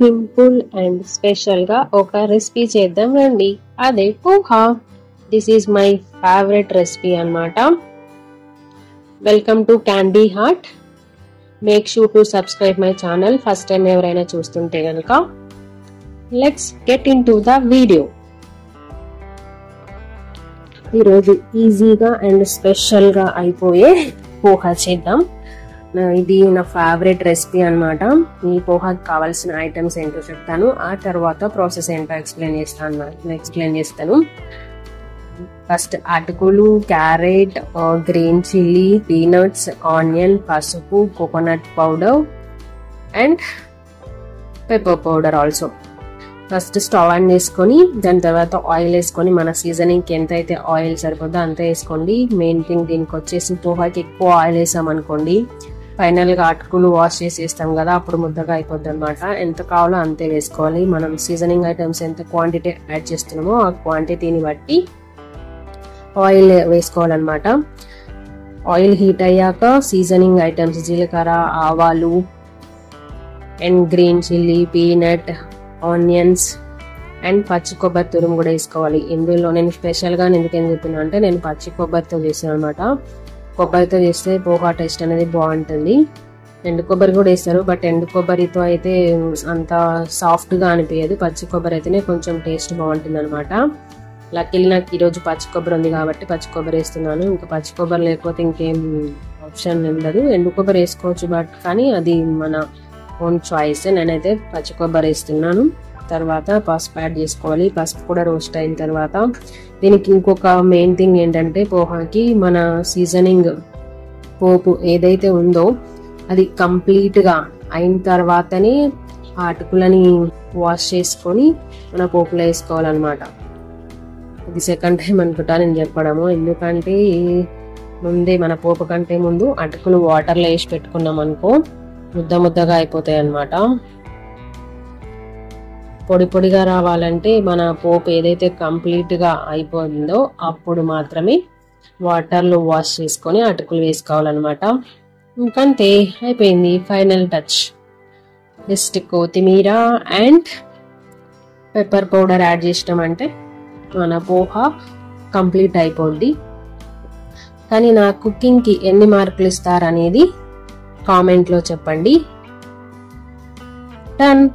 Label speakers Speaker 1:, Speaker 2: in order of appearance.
Speaker 1: Simple and special గా ఒక recipe చేద్దాం రండి. అదే poha. This is my favourite recipe అన్నమాట. Welcome to candy heart. Make sure to subscribe my channel. First time ఎవరైనా చూస్తుంటే గనుక let's get into the video. ఈరోజు ఈజీగా అండ్ స్పెషల్ గా అయిపోయే పోహా చేద్దాం. ఇది నా ఫేవరెట్ రెసిపీ అన్నమాట. ఈ పోహాకి కావాల్సిన ఐటమ్స్ ఏంటో చెప్తాను, ఆ తర్వాత ప్రాసెస్ ఏంటో ఎక్స్ప్లెయిన్ చేస్తాను. ఫస్ట్ అటుకులు, carrot, green chilli, peanuts, onion, పసుపు, coconut powder and pepper powder also. First stove on చేసుకొని దాని తర్వాత ఆయిల్ వేసుకొని మన సీజనింగ్కి ఎంత అయితే ఆయిల్ సరిపోద్దో అంత వేసుకోండి. మెయిన్ థింగ్ దీనికి వచ్చేసి పోహాకి ఎక్కువ ఆయిల్ వేసామనుకోండి ఫైనల్ గా అటుకులు వాష్ చేసి వేస్తాం కదా, అప్పుడు ముద్దగా అయిపోద్ది అనమాట. ఎంత కావాలో అంతే వేసుకోవాలి. మనం సీజనింగ్ ఐటమ్స్ ఎంత క్వాంటిటీ యాడ్ చేస్తున్నామో ఆ క్వాంటిటీని బట్టి ఆయిల్ వేసుకోవాలన్నమాట. ఆయిల్ హీట్ అయ్యాక సీజనింగ్ ఐటమ్స్ జీలకర్ర, ఆవాలు and green chilli, peanut, onions and పచ్చి కొబ్బరి తురుము కూడా వేసుకోవాలి. ఇందులో నేను స్పెషల్గా ఎందుకని చెప్పినా అంటే నేను పచ్చి కొబ్బరితో చేసాను అనమాట. కొబ్బరితో చేస్తే పోహా టేస్ట్ అనేది బాగుంటుంది. ఎండు కొబ్బరి కూడా వేస్తారు, బట్ ఎండు కొబ్బరితో అయితే అంత సాఫ్ట్గా అనిపించదు. పచ్చి కొబ్బరి అయితేనే కొంచెం టేస్ట్ బాగుంటుంది అనమాట. లక్కీలీ నాకు ఈరోజు పచ్చి కొబ్బరి ఉంది కాబట్టి పచ్చి కొబ్బరి వేస్తున్నాను. ఇంకా పచ్చి కొబ్బరి లేకపోతే ఇంకేం ఆప్షన్ ఉండదు. ఎండు కొబ్బరి వేసుకోవచ్చు, బట్ కానీ అది మన ఓన్ చాయిస్. నేనైతే పచ్చి కొబ్బరి వేస్తున్నాను. తర్వాత పసుపు యాడ్ చేసుకోవాలి. పసుపు కూడా రోస్ట్ అయిన తర్వాత దీనికి ఇంకొక మెయిన్ థింగ్ ఏంటంటే పోహాకి మన సీజనింగ్ పోపు ఏదైతే ఉందో అది కంప్లీట్గా అయిన తర్వాతనే ఆ అటుకులని వాష్ చేసుకొని మన పోపులో వేసుకోవాలన్నమాట. ఇది సెకండ్ టైం అనుకుంటా నేను చెప్పడము, ఎందుకంటే ముందే మన పోపు కంటే ముందు అటుకులు వాటర్లో వేసి పెట్టుకున్నాం అనుకో ముద్ద ముద్దగా అయిపోతాయి అన్నమాట. పొడి పొడిగా రావాలంటే మన పోపు ఏదైతే కంప్లీట్ గా అయిపోయిందో అప్పుడు మాత్రమే వాటర్లో వాష్ చేసుకొని అటుకులు వేసుకోవాలన్నమాట. ఇంకంతే అయిపోయింది. ఫైనల్ టచ్ జస్ట్ కొత్తిమీర అండ్ పెప్పర్ పౌడర్ యాడ్ చేసినామంటే మన పోహా కంప్లీట్ అయిపోద్ది. కానీ నా కుకింగ్కి ఎన్ని మార్కులు ఇస్తారనేది కామెంట్లో చెప్పండి. డన్.